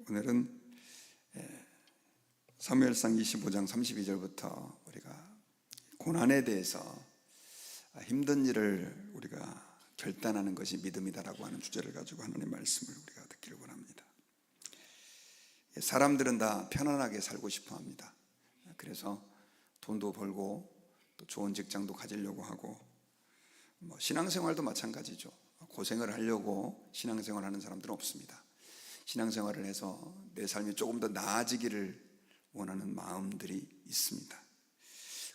오늘은 사무엘상 25장 32절부터 우리가 고난에 대해서 힘든 일을 우리가 결단하는 것이 믿음이다라고 하는 주제를 가지고 하나님의 말씀을 우리가 듣기를 원합니다. 사람들은 다 편안하게 살고 싶어 합니다. 그래서 돈도 벌고 또 좋은 직장도 가지려고 하고, 신앙생활도 마찬가지죠. 고생을 하려고 신앙생활하는 사람들은 없습니다. 신앙생활을 해서 내 삶이 조금 더 나아지기를 원하는 마음들이 있습니다.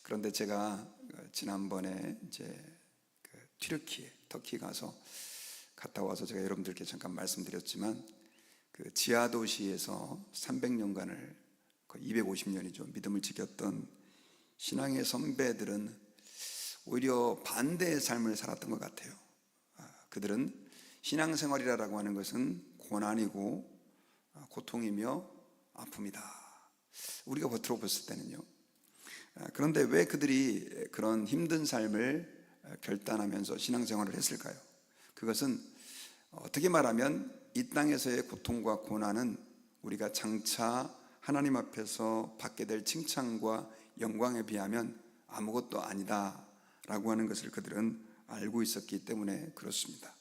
그런데 제가 지난번에 터키 갔다 와서 제가 여러분들께 잠깐 말씀드렸지만, 그 지하 도시에서 300년간을 거의 250년이죠 믿음을 지켰던 신앙의 선배들은 오히려 반대의 삶을 살았던 것 같아요. 그들은 신앙생활이라고 하는 것은 고난이고 고통이며 아픔이다, 우리가 겉으로 봤을 때는요. 그런데 왜 그들이 그런 힘든 삶을 결단하면서 신앙생활을 했을까요? 그것은 어떻게 말하면 이 땅에서의 고통과 고난은 우리가 장차 하나님 앞에서 받게 될 칭찬과 영광에 비하면 아무것도 아니다 라고 하는 것을 그들은 알고 있었기 때문에 그렇습니다.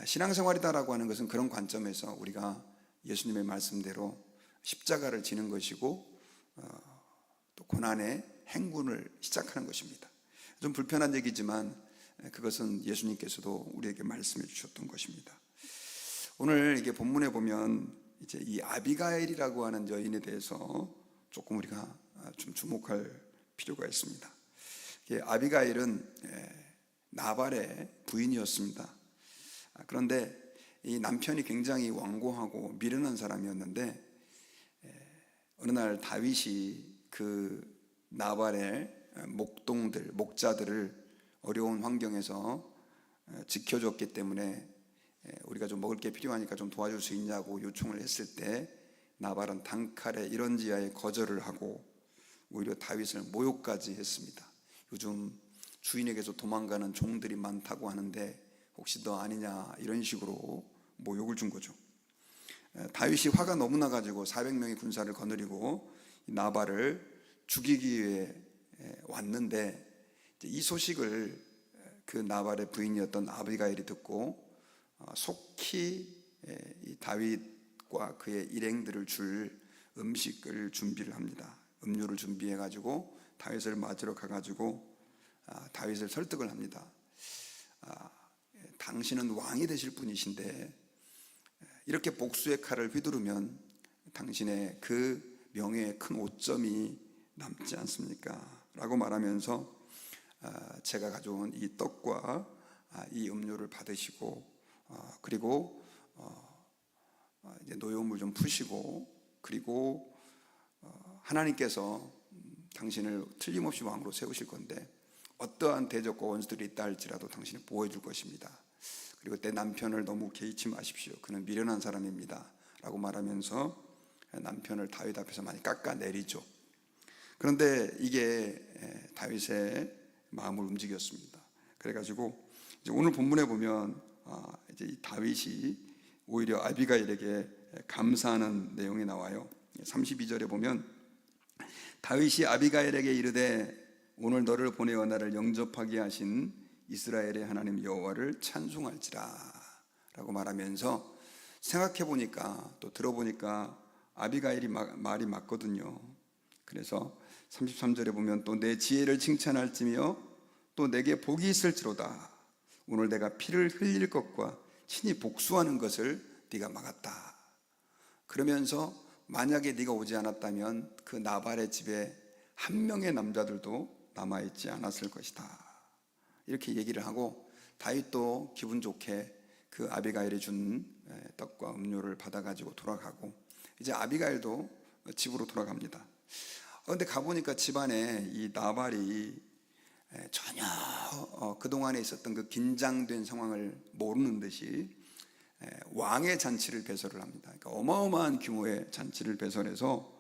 신앙생활이다라고 하는 것은 그런 관점에서 우리가 예수님의 말씀대로 십자가를 지는 것이고, 또 고난의 행군을 시작하는 것입니다. 좀 불편한 얘기지만 그것은 예수님께서도 우리에게 말씀해 주셨던 것입니다. 오늘 이게 본문에 보면 이제 이 아비가일이라고 하는 여인에 대해서 조금 우리가 좀 주목할 필요가 있습니다. 아비가일은 나발의 부인이었습니다. 그런데 이 남편이 굉장히 완고하고 미련한 사람이었는데, 어느 날 다윗이 그 나발의 목자들을 어려운 환경에서 지켜줬기 때문에 우리가 좀 먹을 게 필요하니까 좀 도와줄 수 있냐고 요청을 했을 때, 나발은 단칼에 이런지하에 거절을 하고 오히려 다윗을 모욕까지 했습니다. 요즘 주인에게서 도망가는 종들이 많다고 하는데 혹시 너 아니냐, 이런 식으로 모욕을 준 거죠. 다윗이 화가 너무 나가지고 400명의 군사를 거느리고 나발을 죽이기 위해 왔는데, 이 소식을 그 나발의 부인이었던 아비가일이 듣고 속히 이 다윗과 그의 일행들을 줄 음식을 준비를 합니다. 음료를 준비해 가지고 다윗을 맞으러 가가지고 다윗을 설득을 합니다. 당신은 왕이 되실 분이신데 이렇게 복수의 칼을 휘두르면 당신의 그 명예에 큰 오점이 남지 않습니까? 라고 말하면서 제가 가져온 이 떡과 이 음료를 받으시고, 그리고 이제 노여움을 좀 푸시고, 그리고 하나님께서 당신을 틀림없이 왕으로 세우실 건데 어떠한 대적과 원수들이 있다 할지라도 당신을 보호해 줄 것입니다. 그리고 내 남편을 너무 개의치 마십시오. 그는 미련한 사람입니다 라고 말하면서 남편을 다윗 앞에서 많이 깎아내리죠. 그런데 이게 다윗의 마음을 움직였습니다. 그래가지고 이제 오늘 본문에 보면 이제 이 다윗이 오히려 아비가일에게 감사하는 내용이 나와요. 32절에 보면 다윗이 아비가일에게 이르되 오늘 너를 보내어 나를 영접하게 하신 이스라엘의 하나님 여호와를 찬송할지라 라고 말하면서, 생각해 보니까 또 들어보니까 아비가일이 말이 맞거든요. 그래서 33절에 보면 또 내 지혜를 칭찬할지며 또 내게 복이 있을지로다. 오늘 내가 피를 흘릴 것과 친히 복수하는 것을 네가 막았다. 그러면서 만약에 네가 오지 않았다면 그 나발의 집에 한 명의 남자들도 남아있지 않았을 것이다. 이렇게 얘기를 하고 다윗도 기분 좋게 그 아비가일이 준 떡과 음료를 받아가지고 돌아가고, 이제 아비가일도 집으로 돌아갑니다. 그런데 가보니까 집안에 이 나발이 전혀 그동안에 있었던 그 긴장된 상황을 모르는 듯이 왕의 잔치를 배설을 합니다. 그러니까 어마어마한 규모의 잔치를 배설해서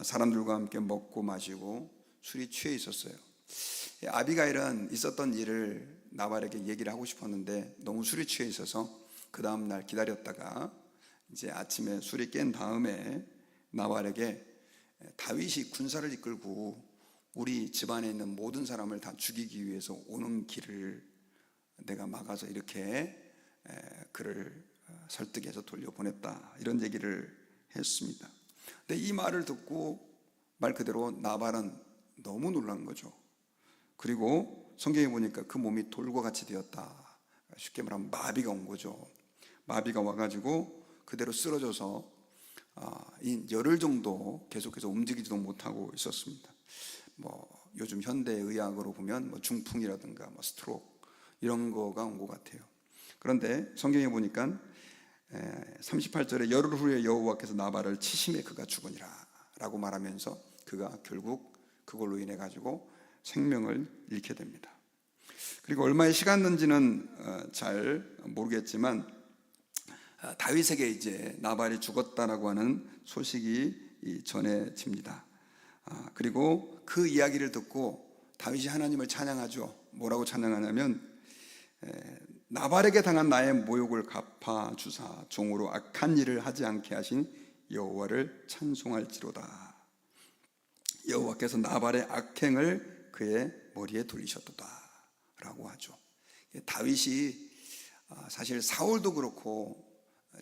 사람들과 함께 먹고 마시고 술이 취해 있었어요. 아비가일은 있었던 일을 나발에게 얘기를 하고 싶었는데 너무 술이 취해 있어서 그 다음날 기다렸다가 이제 아침에 술이 깬 다음에 나발에게 다윗이 군사를 이끌고 우리 집안에 있는 모든 사람을 다 죽이기 위해서 오는 길을 내가 막아서 이렇게 그를 설득해서 돌려보냈다, 이런 얘기를 했습니다. 근데 이 말을 듣고 말 그대로 나발은 너무 놀란 거죠. 그리고 성경에 보니까 그 몸이 돌과 같이 되었다. 쉽게 말하면 마비가 온 거죠. 마비가 와가지고 그대로 쓰러져서 열흘 정도 계속해서 움직이지도 못하고 있었습니다. 요즘 현대 의학으로 보면 중풍이라든가 스트로크 이런 거가 온 것 같아요. 그런데 성경에 보니까 38절에 열흘 후에 여호와께서 나발을 치심에 그가 죽으니라 라고 말하면서 그가 결국 그걸로 인해 가지고 생명을 잃게 됩니다. 그리고 얼마의 시간인지는 잘 모르겠지만 다윗에게 이제 나발이 죽었다라고 하는 소식이 전해집니다. 그리고 그 이야기를 듣고 다윗이 하나님을 찬양하죠. 뭐라고 찬양하냐면 나발에게 당한 나의 모욕을 갚아주사 종으로 악한 일을 하지 않게 하신 여호와를 찬송할지로다. 여호와께서 나발의 악행을 그의 머리에 돌리셨도다 라고 하죠. 다윗이 사실 사울도 그렇고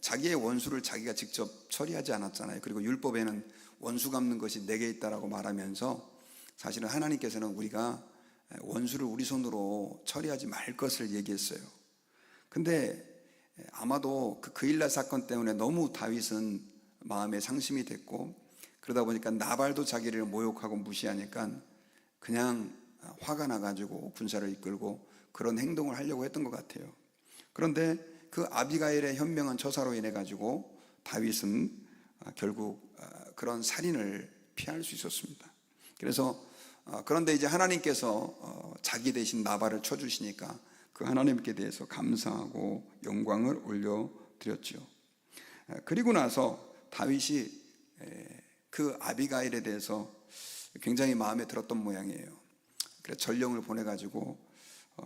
자기의 원수를 자기가 직접 처리하지 않았잖아요. 그리고 율법에는 원수 갚는 것이 내게 있다라고 말하면서 사실은 하나님께서는 우리가 원수를 우리 손으로 처리하지 말 것을 얘기했어요. 근데 아마도 그 그일라 사건 때문에 너무 다윗은 마음에 상심이 됐고, 그러다 보니까 나발도 자기를 모욕하고 무시하니까 그냥 화가 나가지고 군사를 이끌고 그런 행동을 하려고 했던 것 같아요. 그런데 그 아비가일의 현명한 처사로 인해 가지고 다윗은 결국 그런 살인을 피할 수 있었습니다. 그래서 그런데 이제 하나님께서 자기 대신 나발을 쳐주시니까 그 하나님께 대해서 감사하고 영광을 올려드렸죠. 그리고 나서 다윗이 그 아비가일에 대해서 굉장히 마음에 들었던 모양이에요. 그래서 전령을 보내가지고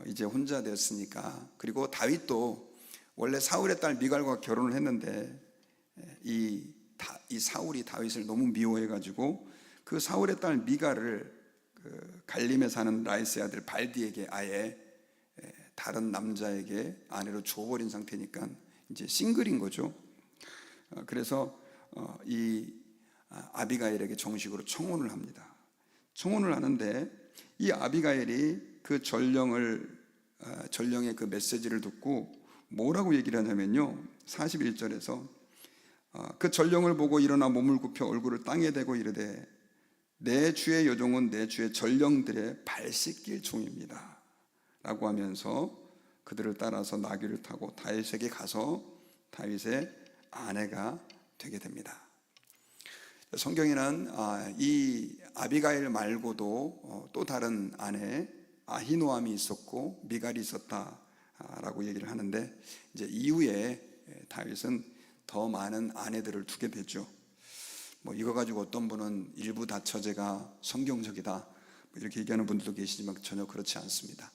이제 혼자 되었으니까, 그리고 다윗도 원래 사울의 딸 미갈과 결혼을 했는데 이 사울이 다윗을 너무 미워해가지고 그 사울의 딸 미갈을 갈림에 사는 라이스의 아들 발디에게 아예 다른 남자에게 아내로 줘버린 상태니까 이제 싱글인 거죠. 그래서 이 아비가일에게 정식으로 청혼을 합니다. 청혼을 하는데 이 아비가일이 그 전령의 그 메시지를 듣고 뭐라고 얘기를 하냐면요, 41절에서 그 전령을 보고 일어나 몸을 굽혀 얼굴을 땅에 대고 이르되 내 주의 여종은 내 주의 전령들의 발 씻길 종입니다 라고 하면서 그들을 따라서 나귀를 타고 다윗에게 가서 다윗의 아내가 되게 됩니다. 성경에는 이 아비가일 말고도 또 다른 아내 아히노암이 있었고 미갈이 있었다라고 얘기를 하는데, 이제 이후에 다윗은 더 많은 아내들을 두게 되죠. 이거 가지고 어떤 분은 일부 다처제가 성경적이다 이렇게 얘기하는 분들도 계시지만 전혀 그렇지 않습니다.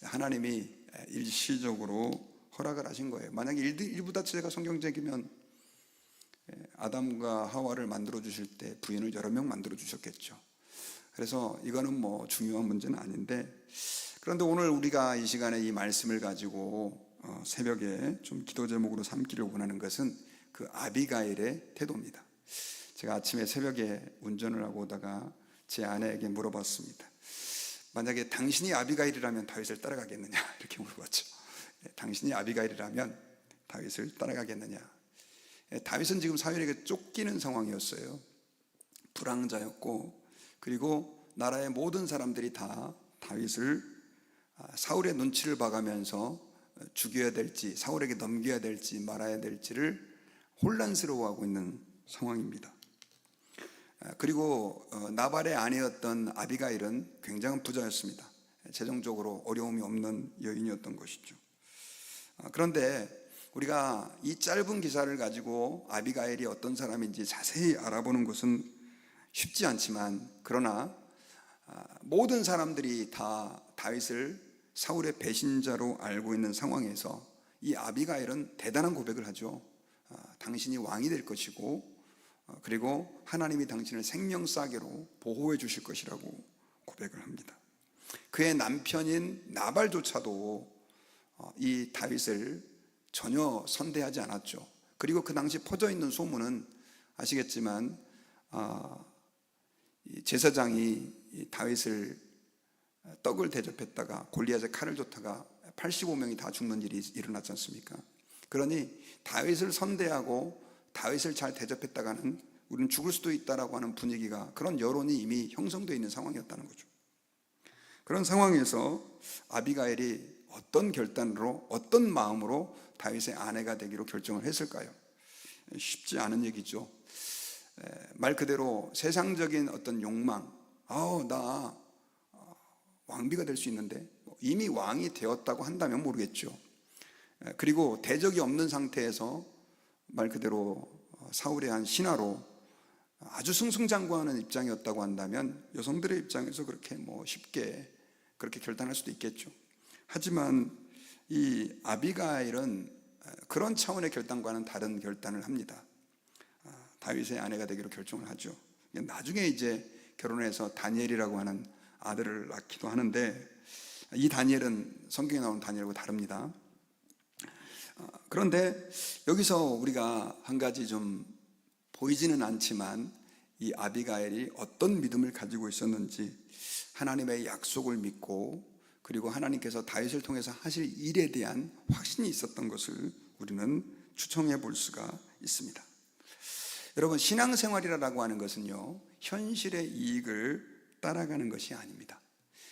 하나님이 일시적으로 허락을 하신 거예요. 만약에 일부 다처제가 성경적이면 아담과 하와를 만들어 주실 때 부인을 여러 명 만들어 주셨겠죠. 그래서 이거는 중요한 문제는 아닌데, 그런데 오늘 우리가 이 시간에 이 말씀을 가지고 새벽에 좀 기도 제목으로 삼기를 원하는 것은 그 아비가일의 태도입니다. 제가 아침에 새벽에 운전을 하고 오다가 제 아내에게 물어봤습니다. 만약에 당신이 아비가일이라면 다윗을 따라가겠느냐 이렇게 물어봤죠. 당신이 아비가일이라면 다윗을 따라가겠느냐. 다윗은 지금 사울에게 쫓기는 상황이었어요. 불황자였고, 그리고 나라의 모든 사람들이 다 다윗을 사울의 눈치를 봐가면서 죽여야 될지 사울에게 넘겨야 될지 말아야 될지를 혼란스러워하고 있는 상황입니다. 그리고 나발의 아내였던 아비가일은 굉장한 부자였습니다. 재정적으로 어려움이 없는 여인이었던 것이죠. 그런데 우리가 이 짧은 기사를 가지고 아비가일이 어떤 사람인지 자세히 알아보는 것은 쉽지 않지만, 그러나 모든 사람들이 다 다윗을 사울의 배신자로 알고 있는 상황에서 이 아비가일은 대단한 고백을 하죠. 당신이 왕이 될 것이고 그리고 하나님이 당신을 생명싸개로 보호해 주실 것이라고 고백을 합니다. 그의 남편인 나발조차도 이 다윗을 전혀 선대하지 않았죠. 그리고 그 당시 퍼져 있는 소문은 아시겠지만 제사장이 다윗을 떡을 대접했다가 골리앗의 칼을 줬다가 85명이 다 죽는 일이 일어났지 않습니까? 그러니 다윗을 선대하고 다윗을 잘 대접했다가는 우리는 죽을 수도 있다라고 하는 분위기가, 그런 여론이 이미 형성되어 있는 상황이었다는 거죠. 그런 상황에서 아비가일이 어떤 결단으로, 어떤 마음으로 다윗의 아내가 되기로 결정을 했을까요? 쉽지 않은 얘기죠. 말 그대로 세상적인 어떤 욕망, 나 왕비가 될 수 있는데, 이미 왕이 되었다고 한다면 모르겠죠. 그리고 대적이 없는 상태에서 말 그대로 사울의 한 신하로 아주 승승장구하는 입장이었다고 한다면 여성들의 입장에서 그렇게 쉽게 그렇게 결단할 수도 있겠죠. 하지만 이 아비가일은 그런 차원의 결단과는 다른 결단을 합니다. 다윗의 아내가 되기로 결정을 하죠. 나중에 이제 결혼해서 다니엘이라고 하는 아들을 낳기도 하는데, 이 다니엘은 성경에 나오는 다니엘과 다릅니다. 그런데 여기서 우리가 한 가지 좀 보이지는 않지만 이 아비가일이 어떤 믿음을 가지고 있었는지, 하나님의 약속을 믿고 그리고 하나님께서 다윗을 통해서 하실 일에 대한 확신이 있었던 것을 우리는 추정해 볼 수가 있습니다. 여러분, 신앙생활이라고 하는 것은요, 현실의 이익을 따라가는 것이 아닙니다.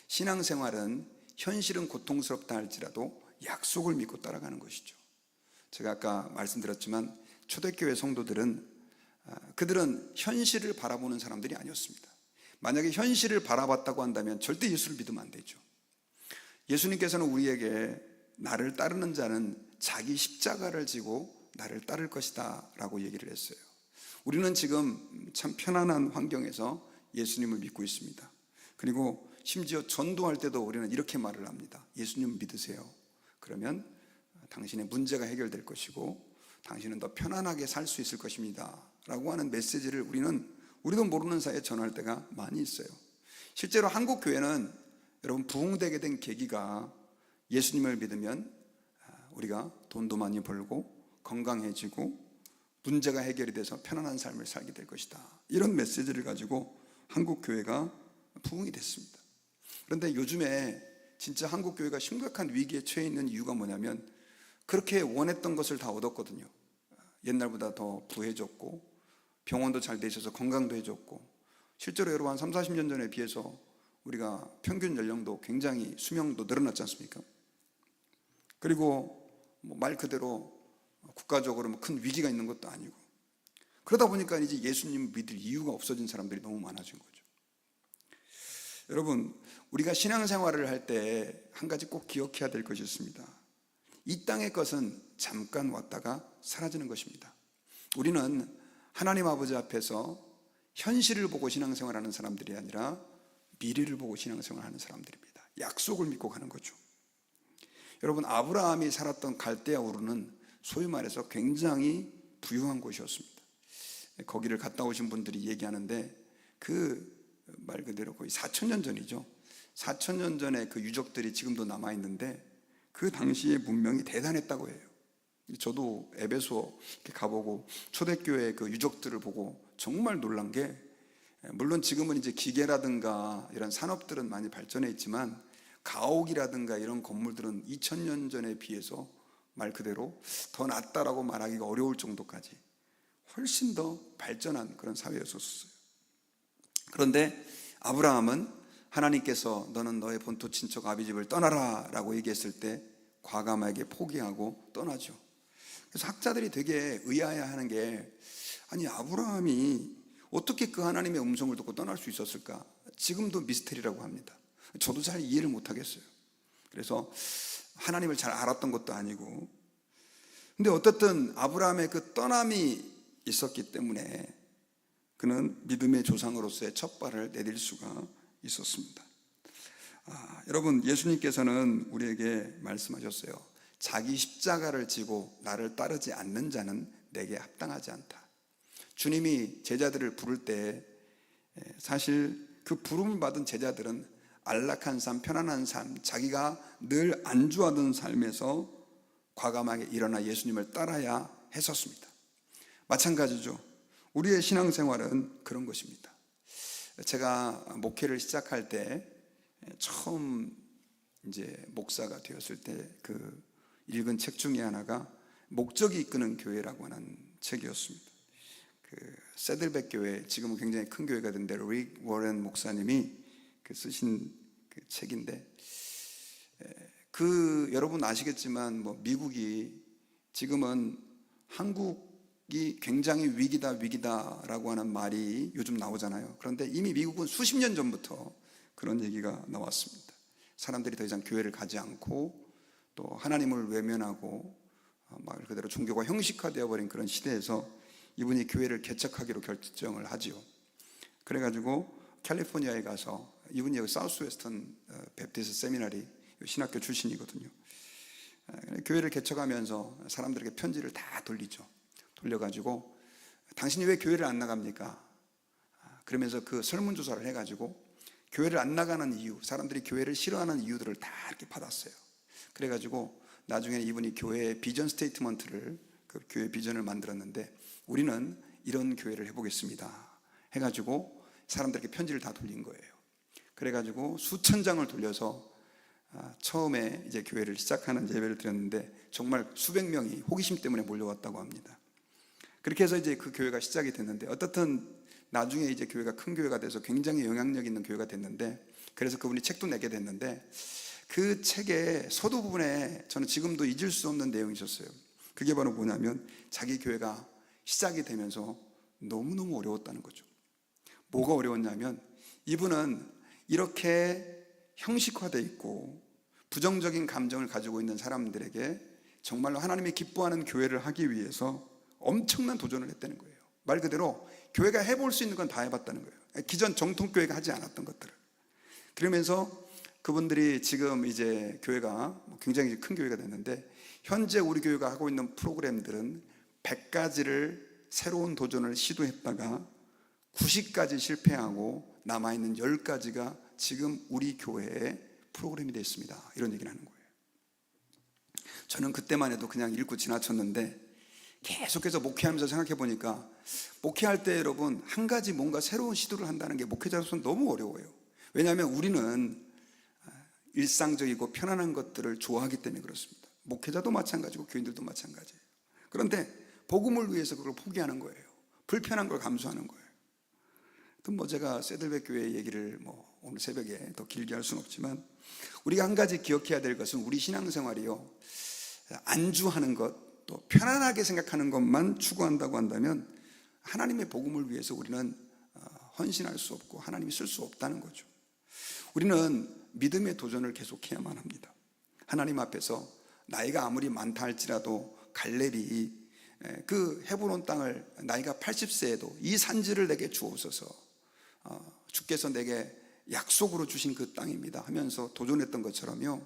신앙생활은 현실은 고통스럽다 할지라도 약속을 믿고 따라가는 것이죠. 제가 아까 말씀드렸지만 초대교회 성도들은 그들은 현실을 바라보는 사람들이 아니었습니다. 만약에 현실을 바라봤다고 한다면 절대 예수를 믿으면 안 되죠. 예수님께서는 우리에게 나를 따르는 자는 자기 십자가를 지고 나를 따를 것이다 라고 얘기를 했어요. 우리는 지금 참 편안한 환경에서 예수님을 믿고 있습니다. 그리고 심지어 전도할 때도 우리는 이렇게 말을 합니다. 예수님 믿으세요. 그러면 당신의 문제가 해결될 것이고 당신은 더 편안하게 살 수 있을 것입니다 라고 하는 메시지를 우리도 모르는 사이에 전할 때가 많이 있어요. 실제로 한국 교회는 여러분 부흥되게 된 계기가 예수님을 믿으면 우리가 돈도 많이 벌고 건강해지고 문제가 해결이 돼서 편안한 삶을 살게 될 것이다, 이런 메시지를 가지고 한국 교회가 부흥이 됐습니다. 그런데 요즘에 진짜 한국 교회가 심각한 위기에 처해 있는 이유가 뭐냐면, 그렇게 원했던 것을 다 얻었거든요. 옛날보다 더 부해졌고 병원도 잘 돼 있어서 건강도 해줬고, 실제로 여러분 한 3, 40년 전에 비해서 우리가 평균 연령도 굉장히 수명도 늘어났지 않습니까? 그리고 말 그대로 국가적으로 큰 위기가 있는 것도 아니고, 그러다 보니까 이제 예수님 믿을 이유가 없어진 사람들이 너무 많아진 거죠. 여러분, 우리가 신앙생활을 할 때 한 가지 꼭 기억해야 될 것이 있습니다. 이 땅의 것은 잠깐 왔다가 사라지는 것입니다. 우리는 하나님 아버지 앞에서 현실을 보고 신앙생활하는 사람들이 아니라 미래를 보고 신앙생활하는 사람들입니다. 약속을 믿고 가는 거죠. 여러분, 아브라함이 살았던 갈대아 우르는 소위 말해서 굉장히 부유한 곳이었습니다. 거기를 갔다 오신 분들이 얘기하는데, 그 말 그대로 거의 4,000년 전이죠. 4,000년 전에 그 유적들이 지금도 남아있는데 그 당시의 문명이 대단했다고 해요. 저도 에베소 가보고 초대교회 그 유적들을 보고 정말 놀란 게, 물론 지금은 이제 기계라든가 이런 산업들은 많이 발전해 있지만 가옥이라든가 이런 건물들은 2000년 전에 비해서 말 그대로 더 낫다라고 말하기가 어려울 정도까지 훨씬 더 발전한 그런 사회였었어요. 그런데 아브라함은 하나님께서 너는 너의 본토 친척 아비집을 떠나라 라고 얘기했을 때 과감하게 포기하고 떠나죠. 그래서 학자들이 되게 의아해하는 게, 아니 아브라함이 어떻게 그 하나님의 음성을 듣고 떠날 수 있었을까? 지금도 미스테리라고 합니다. 저도 잘 이해를 못하겠어요. 그래서 하나님을 잘 알았던 것도 아니고, 근데 어쨌든 아브라함의 그 떠남이 있었기 때문에 그는 믿음의 조상으로서의 첫 발을 내딜 수가 있었습니다. 여러분, 예수님께서는 우리에게 말씀하셨어요. 자기 십자가를 지고 나를 따르지 않는 자는 내게 합당하지 않다. 주님이 제자들을 부를 때 사실 그 부름을 받은 제자들은 안락한 삶, 편안한 삶, 자기가 늘 안주하던 삶에서 과감하게 일어나 예수님을 따라야 했었습니다. 마찬가지죠. 우리의 신앙생활은 그런 것입니다. 제가 목회를 시작할 때 처음 이제 목사가 되었을 때 그 읽은 책 중에 하나가 목적이 이끄는 교회라고 하는 책이었습니다. 그 세들백 교회, 지금은 굉장히 큰 교회가 된 데로 릭 워렌 목사님이 쓰신 그 책인데, 여러분 아시겠지만 미국이 지금은 한국이 굉장히 위기다라고 하는 말이 요즘 나오잖아요. 그런데 이미 미국은 수십 년 전부터 그런 얘기가 나왔습니다. 사람들이 더 이상 교회를 가지 않고 또 하나님을 외면하고 말 그대로 종교가 형식화되어 버린 그런 시대에서 이분이 교회를 개척하기로 결정을 하지요. 그래가지고 캘리포니아에 가서, 이분이 여기 사우스 웨스턴 베프티스트 세미나리 신학교 출신이거든요. 교회를 개척하면서 사람들에게 편지를 다 돌려가지고 당신이 왜 교회를 안 나갑니까? 그러면서 그 설문조사를 해가지고 교회를 안 나가는 이유, 사람들이 교회를 싫어하는 이유들을 다 이렇게 받았어요. 그래가지고 나중에 이분이 교회의 비전 스테이트먼트를, 그 교회 비전을 만들었는데, 우리는 이런 교회를 해보겠습니다 해가지고 사람들에게 편지를 다 돌린 거예요. 그래가지고 수천 장을 돌려서 처음에 이제 교회를 시작하는 예배를 드렸는데 정말 수백 명이 호기심 때문에 몰려왔다고 합니다. 그렇게 해서 이제 그 교회가 시작이 됐는데, 어떻든 나중에 이제 교회가 큰 교회가 돼서 굉장히 영향력 있는 교회가 됐는데, 그래서 그분이 책도 내게 됐는데, 그 책의 서두 부분에 저는 지금도 잊을 수 없는 내용이 있었어요. 그게 바로 뭐냐면, 자기 교회가 시작이 되면서 너무너무 어려웠다는 거죠. 뭐가 어려웠냐면, 이분은 이렇게 형식화되어 있고 부정적인 감정을 가지고 있는 사람들에게 정말로 하나님이 기뻐하는 교회를 하기 위해서 엄청난 도전을 했다는 거예요. 말 그대로 교회가 해볼 수 있는 건 다 해봤다는 거예요. 기존 정통교회가 하지 않았던 것들을. 그러면서 그분들이 지금 이제 교회가 굉장히 큰 교회가 됐는데, 현재 우리 교회가 하고 있는 프로그램들은 100가지를 새로운 도전을 시도했다가 90가지 실패하고 남아있는 10가지가 지금 우리 교회의 프로그램이 됐습니다. 이런 얘기를 하는 거예요. 저는 그때만 해도 그냥 읽고 지나쳤는데, 계속해서 목회하면서 생각해 보니까, 목회할 때 여러분 한 가지 뭔가 새로운 시도를 한다는 게 목회자로서는 너무 어려워요. 왜냐하면 우리는 일상적이고 편안한 것들을 좋아하기 때문에 그렇습니다. 목회자도 마찬가지고 교인들도 마찬가지예요. 그런데 복음을 위해서 그걸 포기하는 거예요. 불편한 걸 감수하는 거예요. 또 제가 세들백 교회 얘기를 오늘 새벽에 더 길게 할 수는 없지만, 우리가 한 가지 기억해야 될 것은, 우리 신앙생활이요, 안주하는 것, 또 편안하게 생각하는 것만 추구한다고 한다면 하나님의 복음을 위해서 우리는 헌신할 수 없고 하나님이 쓸 수 없다는 거죠. 우리는 믿음의 도전을 계속해야만 합니다. 하나님 앞에서 나이가 아무리 많다 할지라도 갈렙이 그 헤브론 땅을 나이가 80세에도 이 산지를 내게 주옵소서, 주께서 내게 약속으로 주신 그 땅입니다 하면서 도전했던 것처럼요,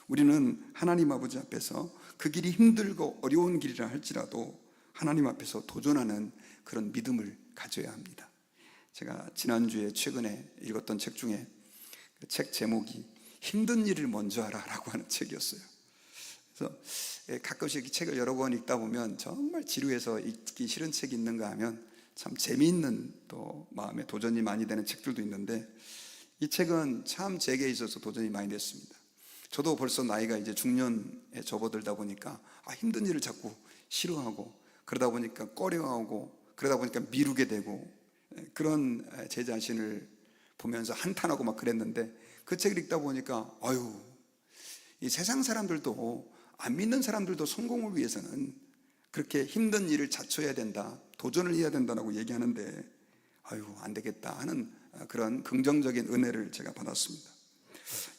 우리는 하나님 아버지 앞에서 그 길이 힘들고 어려운 길이라 할지라도 하나님 앞에서 도전하는 그런 믿음을 가져야 합니다. 제가 지난주에 최근에 읽었던 책 중에 그 책 제목이 힘든 일을 먼저 하라라고 하는 책이었어요. 그래서 가끔씩 이 책을 여러 번 읽다 보면 정말 지루해서 읽기 싫은 책이 있는가 하면 참 재미있는, 또 마음에 도전이 많이 되는 책들도 있는데, 이 책은 참 제게 있어서 도전이 많이 됐습니다. 저도 벌써 나이가 이제 중년에 접어들다 보니까 힘든 일을 자꾸 싫어하고, 그러다 보니까 꺼려하고, 그러다 보니까 미루게 되고, 그런 제 자신을 보면서 한탄하고 막 그랬는데, 그 책을 읽다 보니까 이 세상 사람들도, 안 믿는 사람들도 성공을 위해서는 그렇게 힘든 일을 자초해야 된다, 도전을 해야 된다고 얘기하는데, 안 되겠다 하는 그런 긍정적인 은혜를 제가 받았습니다.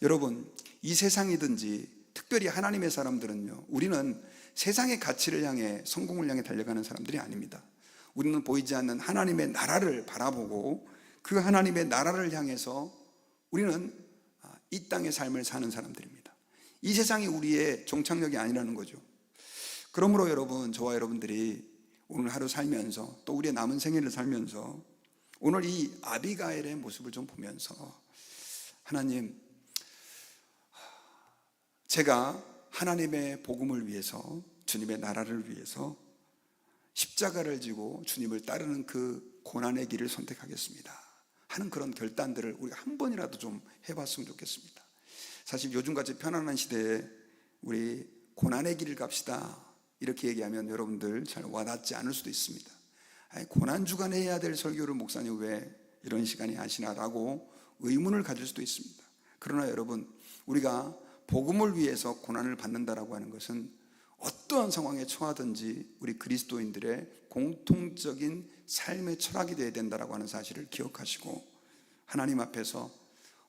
여러분, 이 세상이든지 특별히 하나님의 사람들은요, 우리는 세상의 가치를 향해, 성공을 향해 달려가는 사람들이 아닙니다. 우리는 보이지 않는 하나님의 나라를 바라보고 그 하나님의 나라를 향해서 우리는 이 땅의 삶을 사는 사람들입니다. 이 세상이 우리의 종착역이 아니라는 거죠. 그러므로 여러분, 저와 여러분들이 오늘 하루 살면서 또 우리의 남은 생애를 살면서 오늘 이 아비가일의 모습을 좀 보면서 하나님, 제가 하나님의 복음을 위해서, 주님의 나라를 위해서 십자가를 지고 주님을 따르는 그 고난의 길을 선택하겠습니다 하는 그런 결단들을 우리가 한 번이라도 좀 해봤으면 좋겠습니다. 사실 요즘같이 편안한 시대에 우리 고난의 길을 갑시다 이렇게 얘기하면 여러분들 잘 와닿지 않을 수도 있습니다. 아니, 고난주간에 해야 될 설교를 목사님 왜 이런 시간에 하시나라고 의문을 가질 수도 있습니다. 그러나 여러분, 우리가 복음을 위해서 고난을 받는다라고 하는 것은 어떠한 상황에 처하든지 우리 그리스도인들의 공통적인 삶의 철학이 되어야 된다라고 하는 사실을 기억하시고, 하나님 앞에서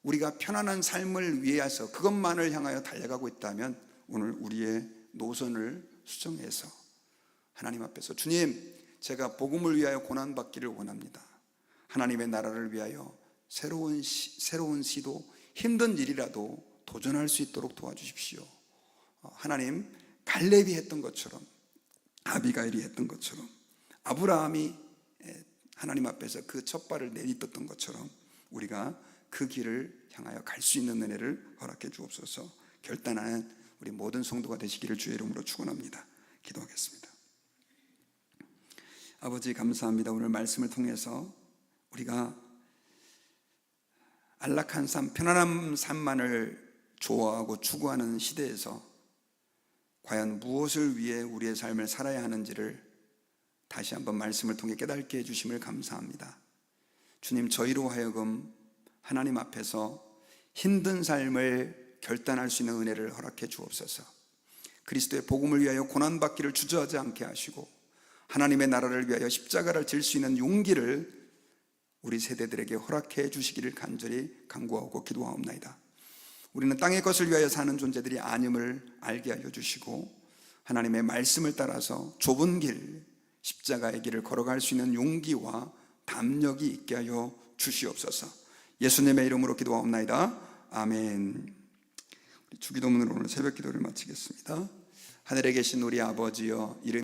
우리가 편안한 삶을 위해서 그것만을 향하여 달려가고 있다면 오늘 우리의 노선을 수정해서 하나님 앞에서, 주님, 제가 복음을 위하여 고난받기를 원합니다. 하나님의 나라를 위하여 새로운 시도, 힘든 일이라도 도전할 수 있도록 도와주십시오. 하나님, 갈렙이 했던 것처럼, 아비가일이 했던 것처럼, 아브라함이 하나님 앞에서 그 첫 발을 내딛었던 것처럼 우리가 그 길을 향하여 갈 수 있는 은혜를 허락해 주옵소서. 결단하는 우리 모든 성도가 되시기를 주의 이름으로 축원합니다. 기도하겠습니다. 아버지, 감사합니다. 오늘 말씀을 통해서 우리가 안락한 삶, 편안한 삶만을 좋아하고 추구하는 시대에서 과연 무엇을 위해 우리의 삶을 살아야 하는지를 다시 한번 말씀을 통해 깨닫게 해주심을 감사합니다. 주님, 저희로 하여금 하나님 앞에서 힘든 삶을 결단할 수 있는 은혜를 허락해 주옵소서. 그리스도의 복음을 위하여 고난받기를 주저하지 않게 하시고 하나님의 나라를 위하여 십자가를 질 수 있는 용기를 우리 세대들에게 허락해 주시기를 간절히 간구하고 기도하옵나이다. 우리는 땅의 것을 위하여 사는 존재들이 아님을 알게 하여 주시고 하나님의 말씀을 따라서 좁은 길, 십자가의 길을 걸어갈 수 있는 용기와 담력이 있게 하여 주시옵소서. 예수님의 이름으로 기도하옵나이다. 아멘. 주기도문으로 오늘 새벽 기도를 마치겠습니다. 하늘에 계신 우리 아버지여, 이름